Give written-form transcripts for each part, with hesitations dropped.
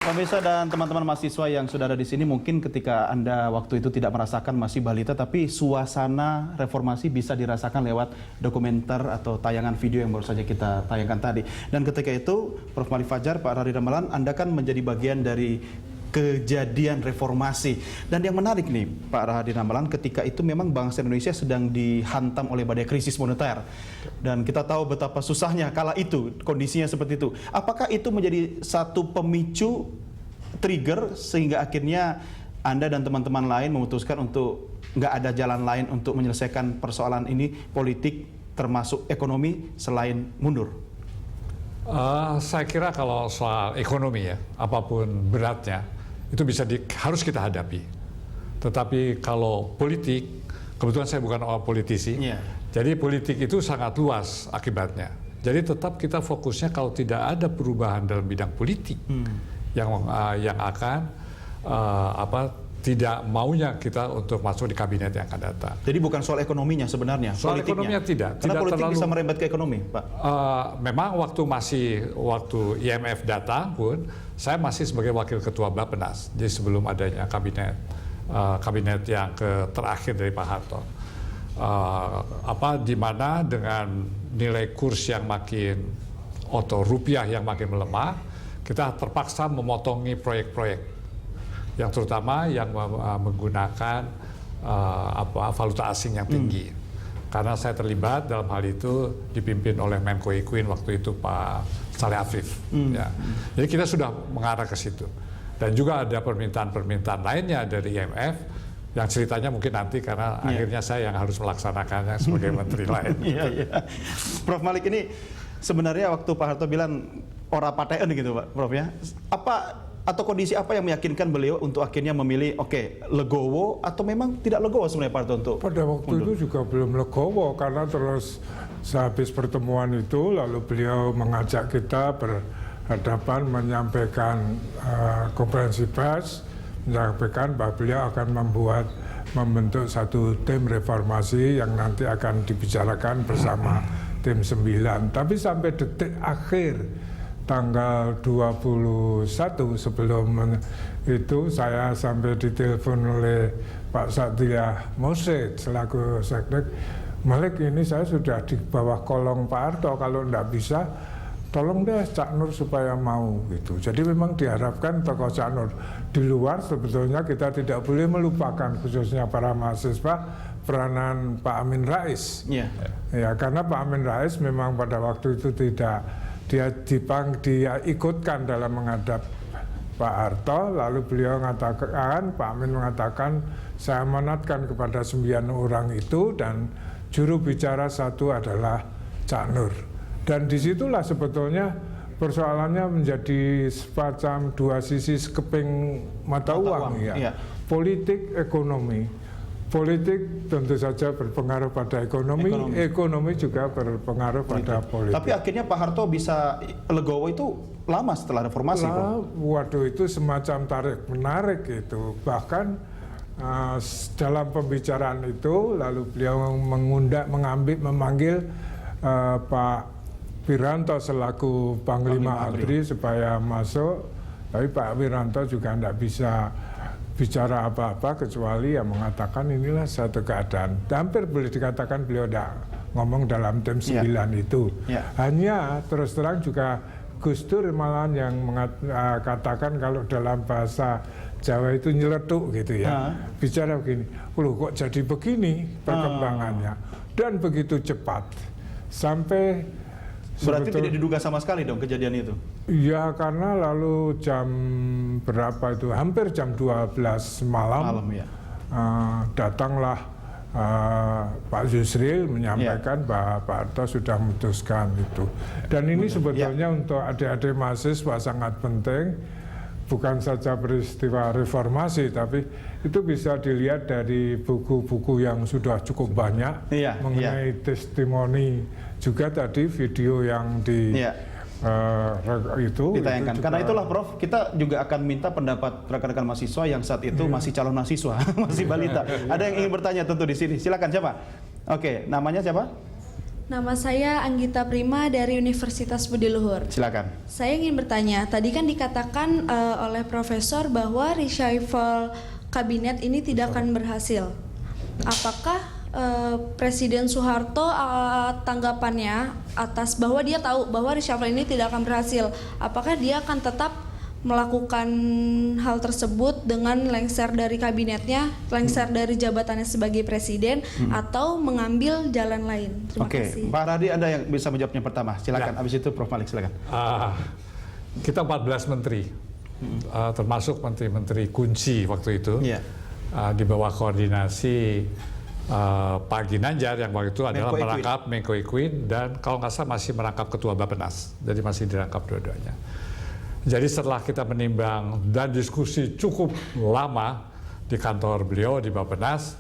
Pemirsa dan teman-teman mahasiswa yang sudah ada di sini, mungkin ketika Anda waktu itu tidak merasakan masih balita, tapi suasana reformasi bisa dirasakan lewat dokumenter atau tayangan video yang baru saja kita tayangkan tadi. Dan ketika itu, Prof. Malik Fajar, Pak Radhi Ramalan, Anda kan menjadi bagian dari kejadian reformasi. Dan yang menarik nih, Pak Radhi Ramalan, ketika itu memang bangsa Indonesia sedang dihantam oleh badai krisis moneter. Dan kita tahu betapa susahnya kala itu, kondisinya seperti itu. Apakah itu menjadi satu pemicu, trigger, sehingga akhirnya Anda dan teman-teman lain memutuskan untuk nggak ada jalan lain untuk menyelesaikan persoalan ini, politik termasuk ekonomi, selain mundur? Saya kira kalau soal ekonomi ya, apapun beratnya, itu harus kita hadapi. Tetapi kalau politik, kebetulan saya bukan orang politisi, jadi politik itu sangat luas akibatnya. Jadi tetap kita fokusnya kalau tidak ada perubahan dalam bidang politik yang akan tidak maunya kita untuk masuk di kabinet yang akan datang. Jadi bukan soal ekonominya sebenarnya, soal ekonominya tidak. Karena politik terlalu, bisa merembet ke ekonomi, Pak. Memang waktu IMF datang pun, saya masih sebagai wakil ketua Bappenas. Jadi sebelum adanya kabinet yang terakhir dari Pak Harto, di mana dengan nilai kurs yang makin atau rupiah yang makin melemah, kita terpaksa memotongi proyek-proyek yang terutama yang menggunakan valuta asing yang tinggi. Karena saya terlibat dalam hal itu, dipimpin oleh Menko Ikuin waktu itu Pak Saleh Afif. Ya. Jadi kita sudah mengarah ke situ. Dan juga ada permintaan-permintaan lainnya dari IMF yang ceritanya mungkin nanti karena akhirnya saya yang harus melaksanakannya sebagai menteri lain. Prof. Malik, ini sebenarnya waktu Pak Harto bilang ora paten gitu, Pak Prof, ya. Atau kondisi apa yang meyakinkan beliau untuk akhirnya memilih legowo, atau memang tidak legowo sebenarnya Pak Harto untuk pada waktu mundur? Itu juga belum legowo, karena terus sehabis pertemuan itu lalu beliau mengajak kita berhadapan menyampaikan konferensi pers, menyampaikan bahwa beliau akan membentuk satu tim reformasi yang nanti akan dibicarakan bersama tim 9. Tapi sampai detik akhir tanggal 21 sebelum itu saya sampai ditelepon oleh Pak Satria Mosid selaku sekdek, Malik, ini saya sudah di bawah kolong Pak Harto, kalau enggak bisa tolong deh Cak Nur supaya mau gitu. Jadi memang diharapkan tokoh Cak Nur. Di luar sebetulnya kita tidak boleh melupakan, khususnya para mahasiswa, peranan Pak Amin Rais. Ya, karena Pak Amin Rais memang pada waktu itu dia ikutkan dalam menghadap Pak Harto, lalu beliau mengatakan, Pak Amin mengatakan, saya amanatkan kepada 9 orang itu dan juru bicara satu adalah Cak Nur. Dan disitulah sebetulnya persoalannya menjadi semacam dua sisi sekeping mata uang. Ya. Politik, ekonomi. Politik tentu saja berpengaruh pada ekonomi juga berpengaruh pada politik. Tapi akhirnya Pak Harto bisa legowo itu lama setelah reformasi. Waduh, itu semacam tarik-menarik itu. Bahkan dalam pembicaraan itu, lalu beliau memanggil Pak Wiranto selaku Panglima ABRI supaya masuk. Tapi Pak Wiranto juga tidak bisa bicara apa-apa kecuali yang mengatakan inilah satu keadaan. Hampir boleh dikatakan beliau tidak ngomong dalam tim 9 itu. Hanya terus terang juga Gus Dur malahan yang katakan kalau dalam bahasa Jawa itu nyeletuk gitu ya. Bicara begini, loh kok jadi begini perkembangannya. Dan begitu cepat. Sampai berarti tidak diduga sama sekali dong kejadian itu? Ya, karena lalu jam berapa itu, hampir jam 12 malam datanglah Pak Yusril menyampaikan bahwa Pak Harto sudah memutuskan itu. Dan ini sebetulnya untuk adik-adik mahasiswa sangat penting, bukan saja peristiwa reformasi, tapi itu bisa dilihat dari buku-buku yang sudah cukup banyak mengenai testimoni, juga tadi video yang itu ditayangkan. Karena itulah Prof, kita juga akan minta pendapat rekan-rekan mahasiswa yang saat itu masih calon mahasiswa, masih balita. Ada yang ingin bertanya tentu di sini. Silakan, siapa? Oke, namanya siapa? Nama saya Anggita Prima dari Universitas Budi Luhur. Silakan. Saya ingin bertanya, tadi kan dikatakan oleh Profesor bahwa reshuffle kabinet ini tidak akan berhasil. Apakah Presiden Soeharto tanggapannya atas bahwa dia tahu bahwa reshuffle ini tidak akan berhasil? Apakah dia akan tetap melakukan hal tersebut dengan lengser dari kabinetnya, lengser dari jabatannya sebagai presiden, atau mengambil jalan lain? Terima kasih. Pak Radi, Anda yang bisa menjawabnya pertama. Silakan. Habis itu Prof Malik, silakan. Kita 14 menteri, termasuk menteri-menteri kunci waktu itu, di bawah koordinasi Pak Ginanjar yang waktu itu adalah merangkap Menko Equine, dan kalau nggak salah masih merangkap Ketua Bappenas, jadi masih dirangkap dua-duanya. Jadi setelah kita menimbang dan diskusi cukup lama di kantor beliau di Bappenas,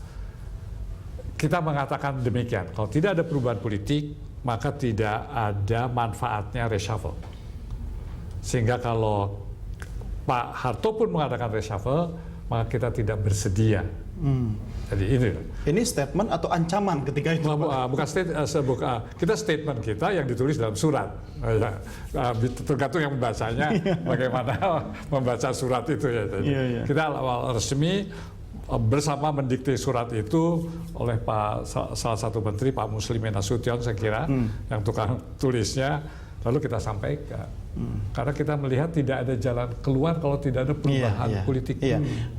kita mengatakan demikian, kalau tidak ada perubahan politik, maka tidak ada manfaatnya reshuffle. Sehingga kalau Pak Harto pun mengadakan reshuffle, maka kita tidak bersedia. Jadi ini statement atau ancaman ketika itu? Bukan kita statement kita yang ditulis dalam surat. Tergantung yang membacanya, bagaimana membaca surat itu ya. Kita awal resmi bersama mendikte surat itu oleh salah satu menteri, Pak Muslimin Nasution saya kira, yang tukang tulisnya. Lalu kita sampaikan, karena kita melihat tidak ada jalan keluar kalau tidak ada perubahan politik.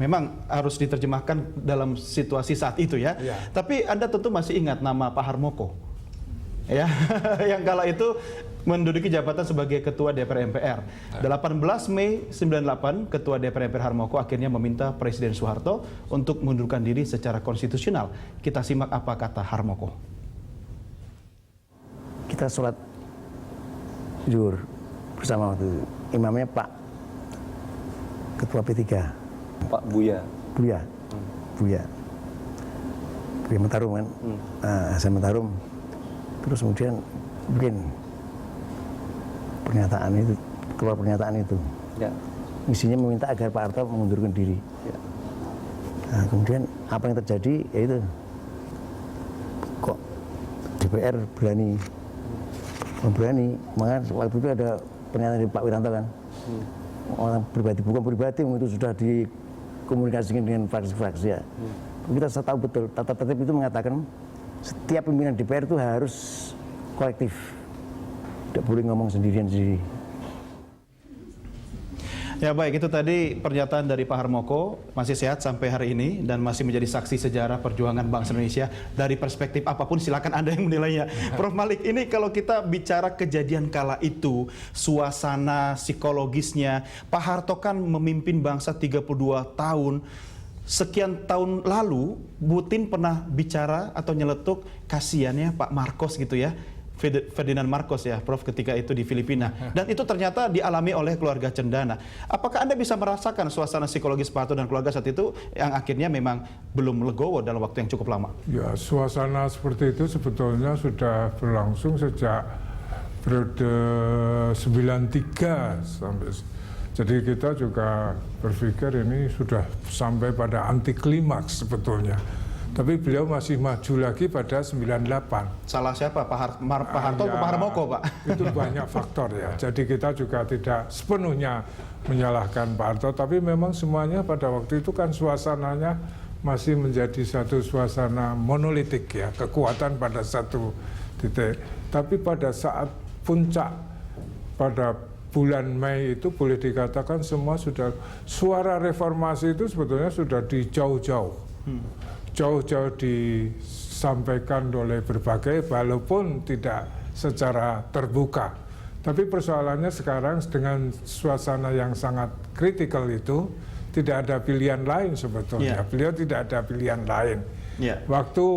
Memang harus diterjemahkan dalam situasi saat itu ya. Tapi Anda tentu masih ingat nama Pak Harmoko, ya, yang kala itu menduduki jabatan sebagai Ketua DPR MPR. 18 Mei 98, Ketua DPR MPR Harmoko akhirnya meminta Presiden Soeharto untuk mengundurkan diri secara konstitusional. Kita simak apa kata Harmoko. Kita sholat zuhur bersama waktu itu. Imamnya Pak Ketua P3, Pak Buya. Buya Matarum kan, Hasan Matarum. Terus kemudian bikin pernyataan itu, keluar pernyataan itu. Isinya meminta agar Pak Harto mengundurkan diri. Nah, kemudian apa yang terjadi, yaitu kok DPR berani, maka waktu itu ada pernyataan dari Pak Wiranto kan, orang pribadi, bukan pribadi, itu sudah dikomunikasikan dengan fraksi-fraksi ya. Kita tahu betul, tata tertib itu mengatakan setiap pimpinan DPR itu harus kolektif, tidak boleh ngomong sendirian-sendiri. Ya baik, itu tadi pernyataan dari Pak Harmoko, masih sehat sampai hari ini dan masih menjadi saksi sejarah perjuangan bangsa Indonesia dari perspektif apapun, silakan Anda yang menilainya. Prof Malik, ini kalau kita bicara kejadian kala itu, suasana psikologisnya, Pak Harto kan memimpin bangsa 32 tahun, sekian tahun lalu Butin pernah bicara atau nyeletuk kasihannya Pak Marcos gitu ya, Ferdinand Marcos ya, Prof, ketika itu di Filipina. Dan itu ternyata dialami oleh keluarga Cendana. Apakah Anda bisa merasakan suasana psikologis Pak Harto dan keluarga saat itu yang akhirnya memang belum legowo dalam waktu yang cukup lama? Ya, suasana seperti itu sebetulnya sudah berlangsung sejak periode 93 sampai. Jadi kita juga berpikir ini sudah sampai pada anti klimaks sebetulnya. Tapi beliau masih maju lagi pada 98. Salah siapa? Pak Harto atau Pak Harmoko, Pak? Itu banyak faktor ya. Jadi kita juga tidak sepenuhnya menyalahkan Pak Harto, tapi memang semuanya pada waktu itu kan suasananya masih menjadi satu suasana monolitik ya, kekuatan pada satu titik. Tapi pada saat puncak pada bulan Mei itu boleh dikatakan semua sudah, suara reformasi itu sebetulnya sudah dijauh-jauh. Jauh-jauh disampaikan oleh berbagai, walaupun tidak secara terbuka. Tapi persoalannya sekarang dengan suasana yang sangat kritikal itu, tidak ada pilihan lain sebetulnya. Beliau tidak ada pilihan lain. Waktu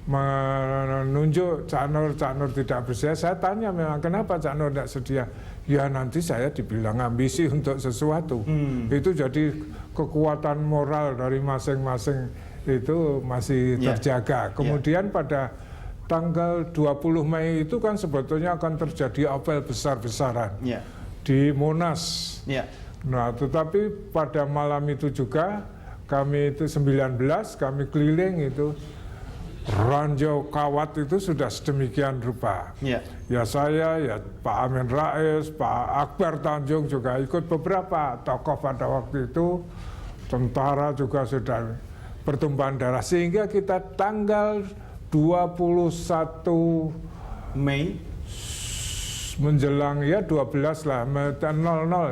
menunjuk Cak Nur tidak bersedia, saya tanya memang kenapa Cak Nur tidak sedia? Ya nanti saya dibilang ambisi untuk sesuatu. Itu jadi kekuatan moral dari masing-masing itu masih terjaga. Kemudian pada tanggal 20 Mei itu kan sebetulnya akan terjadi apel besar-besaran di Monas. Nah, tetapi pada malam itu juga kami itu 19, kami keliling itu ranjau kawat itu sudah sedemikian rupa. Ya. Ya saya, ya Pak Amin Rais, Pak Akbar Tanjung juga ikut, beberapa tokoh pada waktu itu, tentara juga sudah pertumpahan darah. Sehingga kita tanggal 21 Mei menjelang ya 12 lah, 00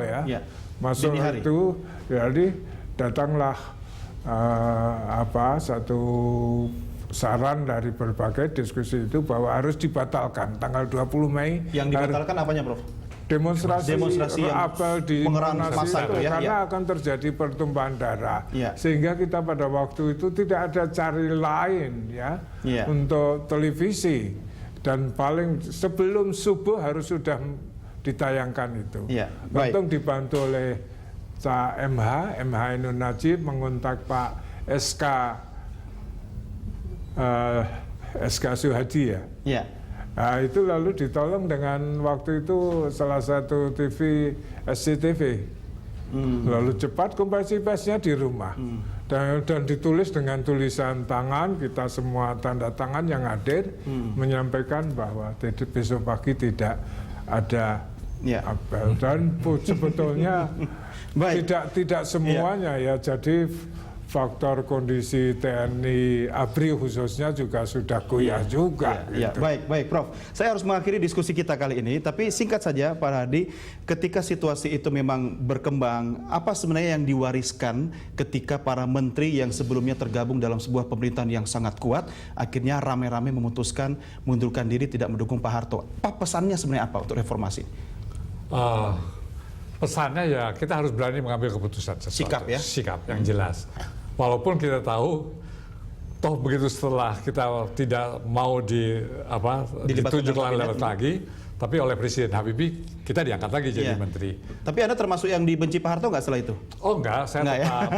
ya, Ya, masuk dini hari. itu, jadi datanglah satu saran dari berbagai diskusi itu bahwa harus dibatalkan tanggal 20 Mei. Yang dibatalkan apanya, Prof? Demonstrasi yang apel di pengeran Monas massa itu, itu ya, karena ya. akan terjadi pertumpahan darah, Ya. sehingga kita pada waktu itu tidak ada cari lain ya, Ya. untuk televisi, dan paling sebelum subuh harus sudah ditayangkan itu. Ya, baik. Untung dibantu oleh Cak MH Ainun Najib mengontak Pak SK Suhadi ya. Ya. Nah, itu lalu ditolong dengan waktu itu salah satu TV SCTV. Lalu cepat konferensi persnya di rumah. Dan ditulis dengan tulisan tangan, kita semua tanda tangan yang hadir menyampaikan bahwa besok pagi tidak ada Ya. apel. Dan sebetulnya Baik. tidak semuanya ya. Jadi faktor kondisi TNI ABRI khususnya juga sudah goyah juga. Ya, gitu. baik, Prof. Saya harus mengakhiri diskusi kita kali ini, tapi singkat saja, Pak Hadi, ketika situasi itu memang berkembang, apa sebenarnya yang diwariskan ketika para menteri yang sebelumnya tergabung dalam sebuah pemerintahan yang sangat kuat, akhirnya rame-rame memutuskan mundurkan diri, tidak mendukung Pak Harto? Apa pesannya sebenarnya apa untuk reformasi? Pesannya ya kita harus berani mengambil keputusan sesuatu. Sikap ya? Sikap yang jelas. Walaupun kita tahu, toh begitu setelah kita tidak mau Dilibatkan ditunjuk dalam kabinet. lagi, tapi oleh Presiden Habibie kita diangkat lagi jadi Iya. menteri. Tapi Anda termasuk yang dibenci Pak Harto nggak setelah itu? Oh enggak, saya Enggak, ya? tetap,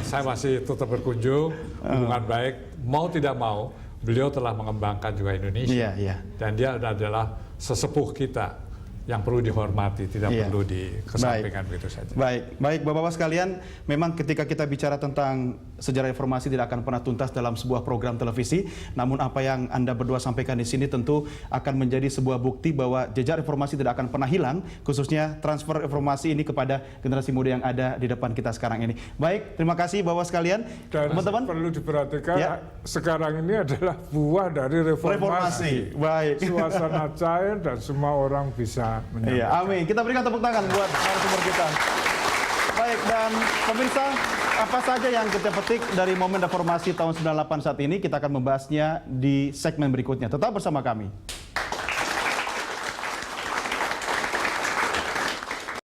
saya masih tetap berkunjung, hubungan baik, mau tidak mau, beliau telah mengembangkan juga Indonesia. Iya. Dan dia adalah sesepuh kita yang perlu dihormati, tidak Iya. perlu dikesampingkan begitu saja. Baik, Bapak-Bapak sekalian, memang ketika kita bicara tentang sejarah reformasi tidak akan pernah tuntas dalam sebuah program televisi. Namun apa yang Anda berdua sampaikan di sini tentu akan menjadi sebuah bukti bahwa jejak reformasi tidak akan pernah hilang, khususnya transfer reformasi ini kepada generasi muda yang ada di depan kita sekarang ini. Baik, terima kasih Bapak sekalian. Dan Teman-teman, perlu diperhatikan Ya. sekarang ini adalah buah dari reformasi. Baik. Suasana cair dan semua orang bisa menyampaikan. Iya, amin. Kita berikan tepuk tangan buat narasumber kita. Baik, dan pemirsa, apa saja yang kita petik dari momen reformasi tahun 98 saat ini, kita akan membahasnya di segmen berikutnya. Tetap bersama kami.